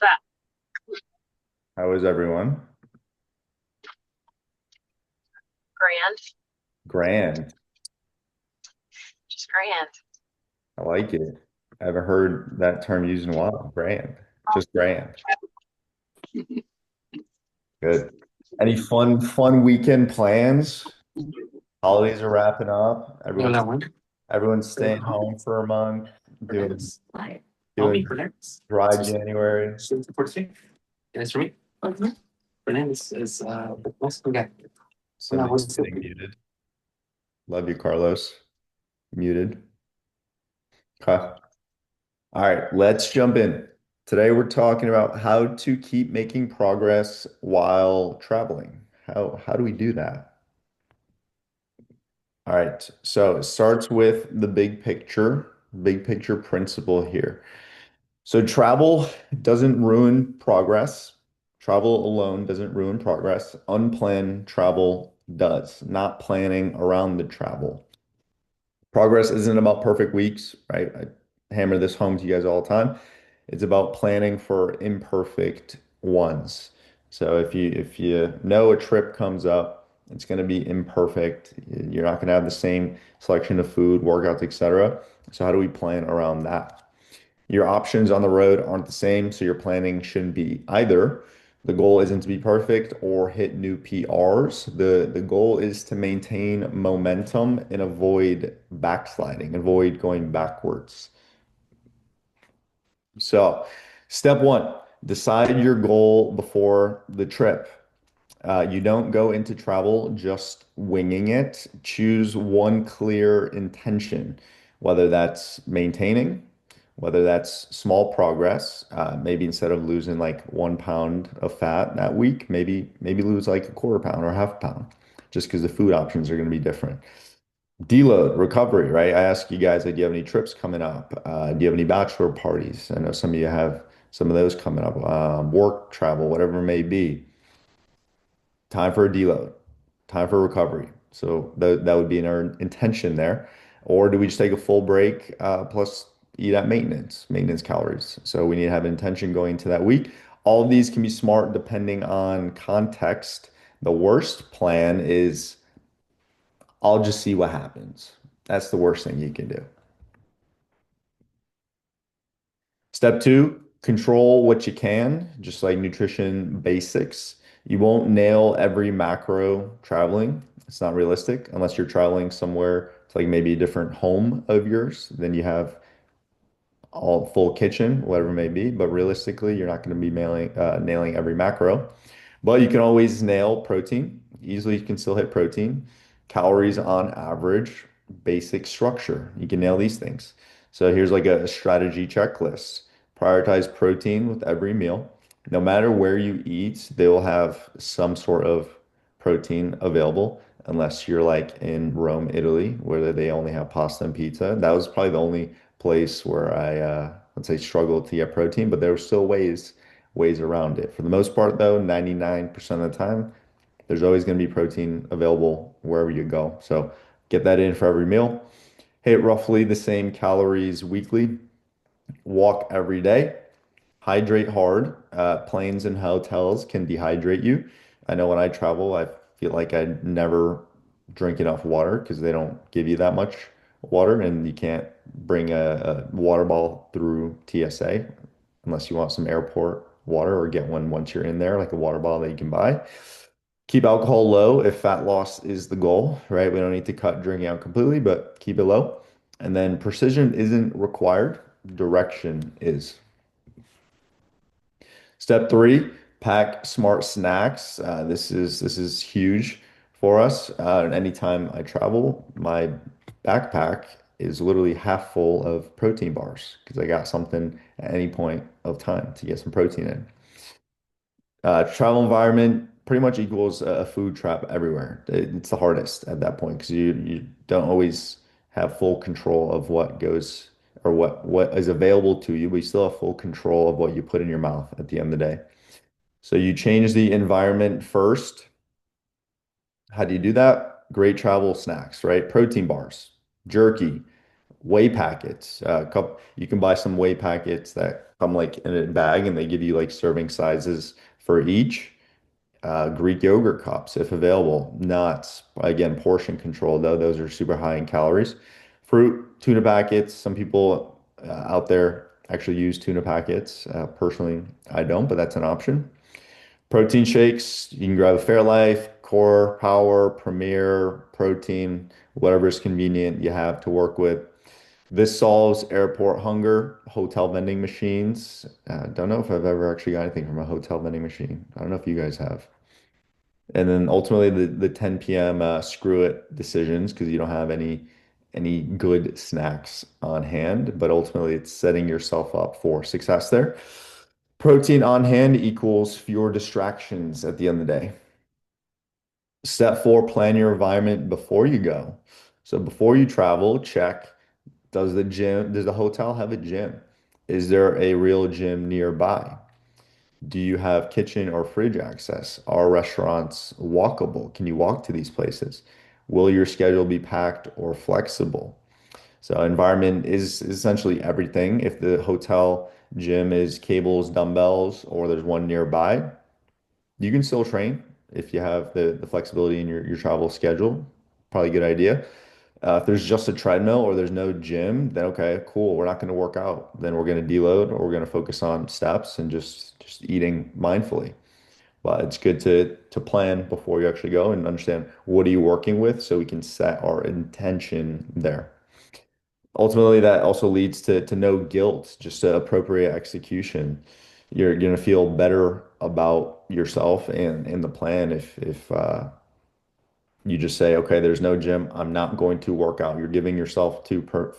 that? How is everyone? Grand. Grand. Just grand. I like it. I haven't heard that term used in a while. Grand. Just grand. Good. Any fun weekend plans? Holidays are wrapping up. Hola, Juan. Everyone's staying home for a month, doing Fernandez. Hi. doing Fernandez. dry January. For today. Nice for me. Fernandez is nice to get. Hola, Cindy's what's up? getting muted. Love you, Carlos. Muted. Okay. All right, let's jump in. Today we're talking about how to keep making progress while traveling. How do we do that? All right, so it starts with the big picture principle here. So travel doesn't ruin progress. Travel alone doesn't ruin progress. Unplanned travel does, not planning around the travel. Progress isn't about perfect weeks, right? I hammer this home to you guys all the time. It's about planning for imperfect ones. So if you know a trip comes up, it's going to be imperfect. You're not going to have the same selection of food, workouts, etc. So how do we plan around that? Your options on the road aren't the same, so your planning shouldn't be either. The goal isn't to be perfect or hit new PRs. The goal is to maintain momentum and avoid backsliding, avoid going backwards. So, step one, decide your goal before the trip. You don't go into travel just winging it. Choose one clear intention, whether that's maintaining, whether that's small progress. Maybe instead of losing like 1 pound of fat that week, maybe lose like a quarter pound or half a pound, just because the food options are going to be different. Deload, recovery, right? I ask you guys, like, do you have any trips coming up? Do you have any bachelor parties? I know some of you have some of those coming up. Work, travel, whatever it may be. Time for a deload, time for recovery. So that would be in our intention there. Or do we just take a full break plus eat at maintenance calories? So we need to have intention going into that week. All of these can be smart depending on context. The worst plan is I'll just see what happens. That's the worst thing you can do. Step two, control what you can, just like nutrition basics. You won't nail every macro traveling. It's not realistic unless you're traveling somewhere to like maybe a different home of yours. Then you have all full kitchen, whatever it may be. But realistically, you're not going to be nailing every macro. But you can always nail protein. Easily, you can still hit protein, calories on average, basic structure. You can nail these things. So here's like a strategy checklist. Prioritize protein with every meal. No matter where you eat, they will have some sort of protein available, unless you're like in Rome, Italy, where they only have pasta and pizza. That was probably the only place where let's say struggled to get protein, but there were still ways around it. For the most part, though, 99% of the time, there's always going to be protein available wherever you go. So get that in for every meal. Hit roughly the same calories weekly. Walk every day. Hydrate hard. Planes and hotels can dehydrate you. I know when I travel, I feel like I never drink enough water because they don't give you that much water, and you can't bring a water bottle through TSA unless you want some airport water or get one once you're in there, like a water bottle that you can buy. Keep alcohol low if fat loss is the goal, right? We don't need to cut drinking out completely, but keep it low. And then precision isn't required, direction is. Step three, pack smart snacks. This is huge for us. And anytime I travel, my backpack is literally half full of protein bars because I got something at any point of time to get some protein in. Travel environment pretty much equals a food trap everywhere. It's the hardest at that point because you don't always have full control of what goes or what is available to you, but you still have full control of what you put in your mouth at the end of the day. So you change the environment first. How do you do that? Great travel snacks, right? Protein bars, jerky, Whey packets. You can buy some whey packets that come like in a bag and they give you like serving sizes for each. Greek yogurt cups, if available. Nuts, again, portion control, though. Those are super high in calories. Fruit, tuna packets. Some people out there actually use tuna packets. Personally, I don't, but that's an option. Protein shakes, you can grab a Fairlife, Core, Power, Premier, Protein, whatever is convenient you have to work with. This solves airport hunger, hotel vending machines. Don't know if I've ever actually got anything from a hotel vending machine. I don't know if you guys have. And then ultimately the 10 p.m. Screw it decisions because you don't have any good snacks on hand, but ultimately it's setting yourself up for success there. Protein on hand equals fewer distractions at the end of the day. Step four, plan your environment before you go. So before you travel, check, does the hotel have a gym? Is there a real gym nearby? Do you have kitchen or fridge access? Are restaurants walkable? Can you walk to these places? Will your schedule be packed or flexible? So environment is essentially everything. If the hotel gym is cables, dumbbells, or there's one nearby, you can still train if you have the flexibility in your travel schedule. Probably a good idea. If there's just a treadmill or there's no gym, then okay, cool. We're not going to work out. Then we're going to deload or we're going to focus on steps and just eating mindfully. But it's good to plan before you actually go and understand what are you working with so we can set our intention there. Ultimately, that also leads to no guilt, just to appropriate execution. You're going to feel better about yourself and the plan if you just say, okay, there's no gym. I'm not going to work out. You're giving yourself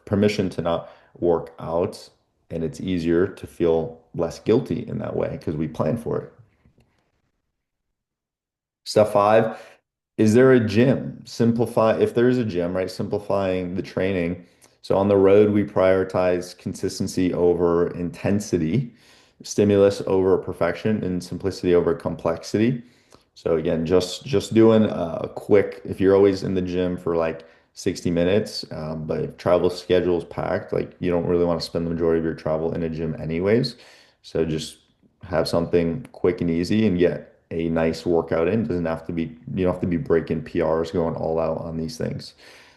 permission to not work out, and it's easier to feel less guilty in that way because we plan for it. Step five, is there a gym? Simplify, if there is a gym, right? Simplifying the training. So on the road, we prioritize consistency over intensity, stimulus over perfection, and simplicity over complexity. So again, just doing a quick, if you're always in the gym for like 60 minutes, but if travel schedule is packed, like you don't really want to spend the majority of your travel in a gym anyways. So just have something quick and easy and get a nice workout in. Doesn't have to be, you don't have to be breaking PRs going all out on these things.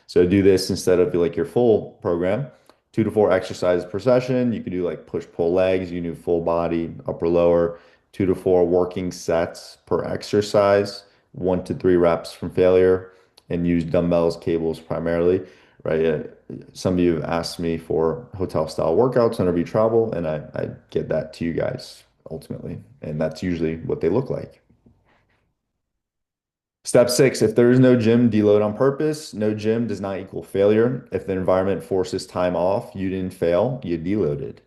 So do this instead of like your full program, 2 to 4 exercises per session. You could do like push pull legs, you can do full body, upper lower, 2 to 4 working sets per exercise, 1 to 3 reps from failure, and use dumbbells, cables primarily, right? Some of you have asked me for hotel style workouts whenever you travel, and I get that to you guys ultimately. And that's usually what they look like. Step six, if there is no gym, deload on purpose. No gym does not equal failure. If the environment forces time off, you didn't fail, you deloaded,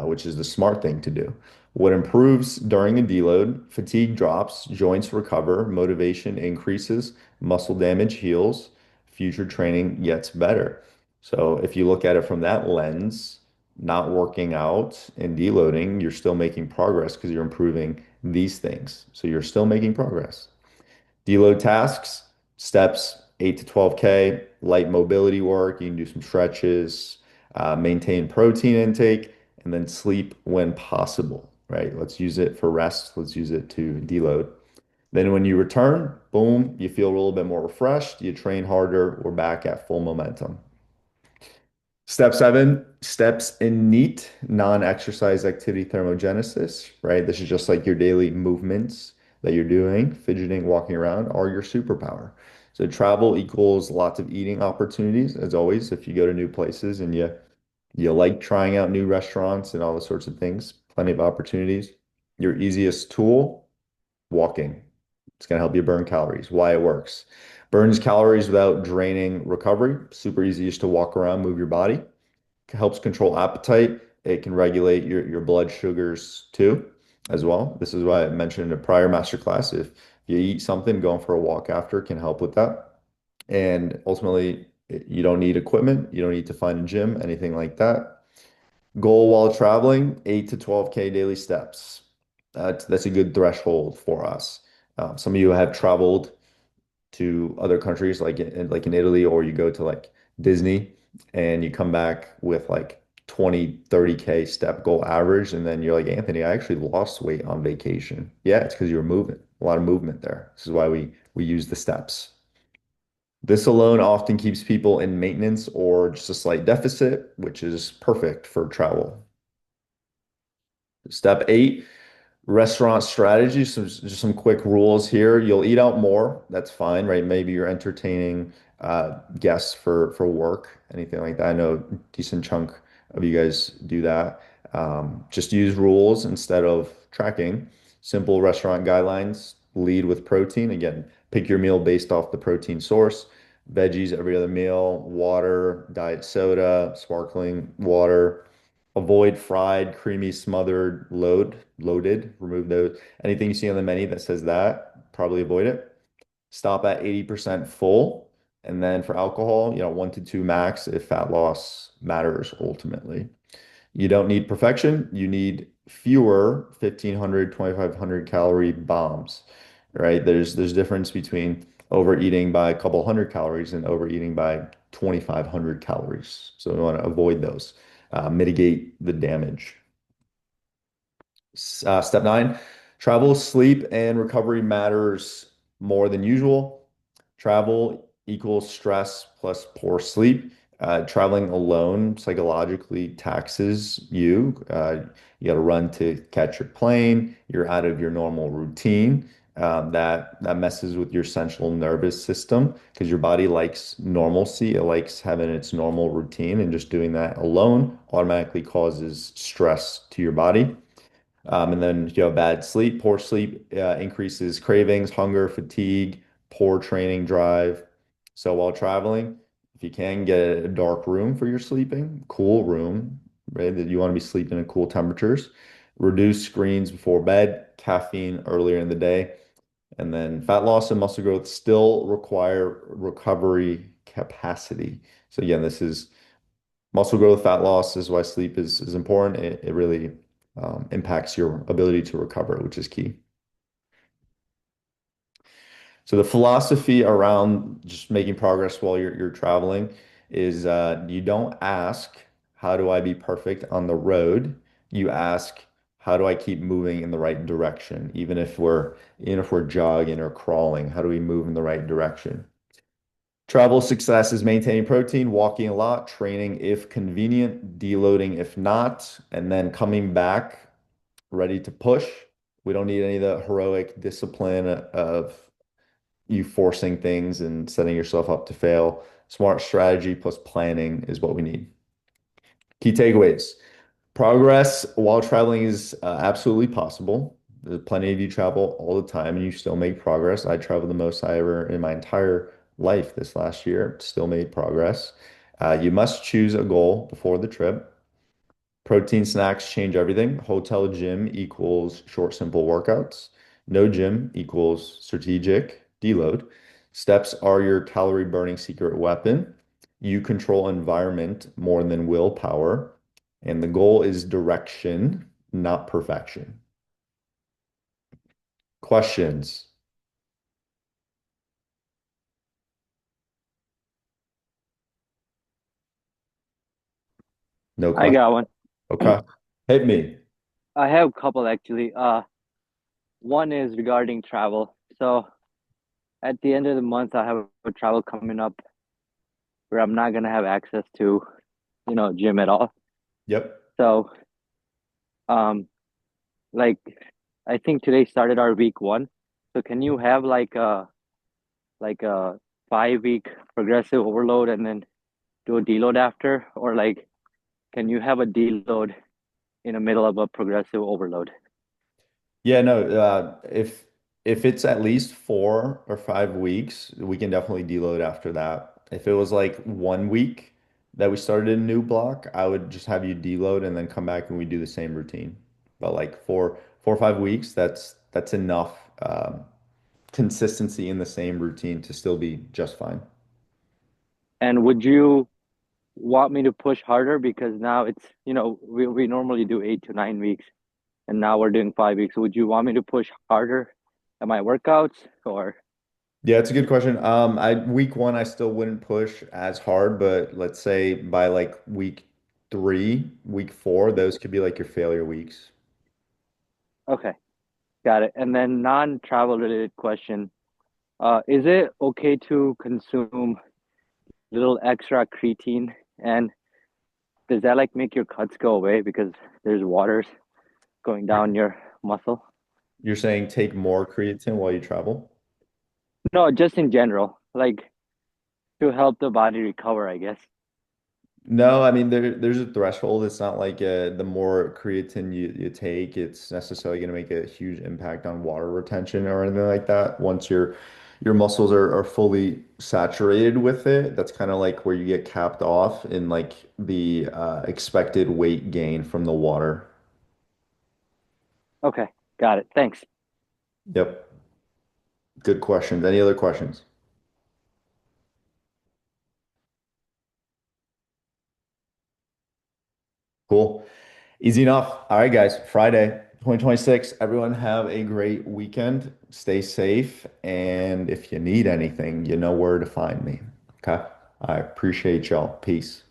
which is the smart thing to do. What improves during a deload? Fatigue drops, joints recover, motivation increases, muscle damage heals, future training gets better. So if you look at it from that lens, not working out and deloading, you're still making progress because you're improving these things. So you're still making progress. Deload tasks, steps 8 to 12K, light mobility work. You can do some stretches, maintain protein intake, and then sleep when possible, right? Let's use it for rest. Let's use it to deload. Then when you return, boom, you feel a little bit more refreshed. You train harder. We're back at full momentum. Step seven, steps in NEAT, non-exercise activity thermogenesis, right? This is just like your daily movements that you're doing, fidgeting, walking around, are your superpower. So travel equals lots of eating opportunities, as always, if you go to new places and you like trying out new restaurants and all those sorts of things, plenty of opportunities. Your easiest tool, walking. It's going to help you burn calories. Why it works. Burns calories without draining recovery. Super easy just to walk around, move your body. Helps control appetite. It can regulate your blood sugars too, as well. This is why I mentioned in a prior masterclass. If you eat something, going for a walk after can help with that. And ultimately, you don't need equipment. You don't need to find a gym, anything like that. Goal while traveling, 8 to 12K daily steps. That's a good threshold for us. Some of you have traveled to other countries like in Italy, or you go to like Disney and you come back with like 20, 30K step goal average, and then you're like, Anthony, I actually lost weight on vacation. Yeah, it's because you were moving, a lot of movement there. This is why we use the steps. This alone often keeps people in maintenance or just a slight deficit, which is perfect for travel. Step 8, restaurant strategy. So just some quick rules here. You'll eat out more. That's fine, right? Maybe you're entertaining guests for work, anything like that. I know a decent chunk of you guys do that. Just use rules instead of tracking. Simple restaurant guidelines. Lead with protein. Again, pick your meal based off the protein source. Veggies every other meal, water, diet soda, sparkling water. Avoid fried, creamy, smothered, loaded. Remove those. Anything you see on the menu that says that, probably avoid it. Stop at 80% full. And then for alcohol, 1 to 2 max if fat loss matters ultimately. You don't need perfection. You need fewer 1,500, 2,500 calorie bombs, right? There's difference between overeating by a couple hundred calories and overeating by 2,500 calories. So we want to avoid those, mitigate the damage. Step 9, travel, sleep, and recovery matters more than usual. Travel equals stress plus poor sleep. Traveling alone psychologically taxes you. You got to run to catch your plane. You're out of your normal routine. That messes with your central nervous system because your body likes normalcy. It likes having its normal routine, and just doing that alone automatically causes stress to your body. And then you have bad sleep. Poor sleep increases cravings, hunger, fatigue, poor training drive. So while traveling, if you can get a dark room for your sleeping, cool room, right? That you want to be sleeping at cool temperatures. Reduce screens before bed, caffeine earlier in the day. And then fat loss and muscle growth still require recovery capacity. So again, this is muscle growth, fat loss is why sleep is important. It really impacts your ability to recover, which is key. So the philosophy around just making progress while you're traveling is you don't ask, how do I be perfect on the road? You ask, how do I keep moving in the right direction? Even if we're jogging or crawling, how do we move in the right direction? Travel success is maintaining protein, walking a lot, training if convenient, deloading if not, and then coming back ready to push. We don't need any of the heroic discipline of you forcing things and setting yourself up to fail. Smart strategy plus planning is what we need. Key takeaways. Progress while traveling is absolutely possible. There's plenty of you travel all the time and you still make progress. I traveled the most I ever in my entire life this last year, still made progress. You must choose a goal before the trip. Protein snacks change everything. Hotel gym equals short, simple workouts. No gym equals strategic deload. Steps are your calorie burning secret weapon. You control environment more than willpower. And the goal is direction, not perfection. Questions? No I questions. got one. Okay. Hit me. I have a couple actually. One is regarding travel. So at the end of the month, I have a travel coming up where I'm not gonna have access to, gym at all. Yep. So, um, like I think today started our week one. So can you have like a 5 week progressive overload and then do a deload after, or like can you have a deload in the middle of a progressive overload? Yeah, no, if it's at least 4 or 5 weeks, we can definitely deload after that. If it was like 1 week that we started a new block, I would just have you deload and then come back and we do the same routine. But like 4 or 5 weeks, that's enough consistency in the same routine to still be just fine. And would you want me to push harder because now it's we normally do 8 to 9 weeks and now we're doing 5 weeks. Would you want me to push harder at my workouts or Yeah, it's a good question. Week one, I still wouldn't push as hard, but let's say by like week three, week four, those could be like your failure weeks. Okay, got it. And then non-travel related question. Is it okay to consume little extra creatine? And does that like make your cuts go away because there's waters going down your muscle? You're saying take more creatine while you travel? No, just in general, like to help the body recover, I guess. No, I mean there's a threshold. It's not like the more creatine you take, it's necessarily going to make a huge impact on water retention or anything like that. Once your muscles are fully saturated with it, that's kind of like where you get capped off in like the expected weight gain from the water. Okay, got it. Thanks. Yep. Good questions. Any other questions? Cool. Easy enough. All right, guys. Friday, 2026. Everyone have a great weekend. Stay safe. And if you need anything, you know where to find me. Okay. I appreciate y'all. Peace.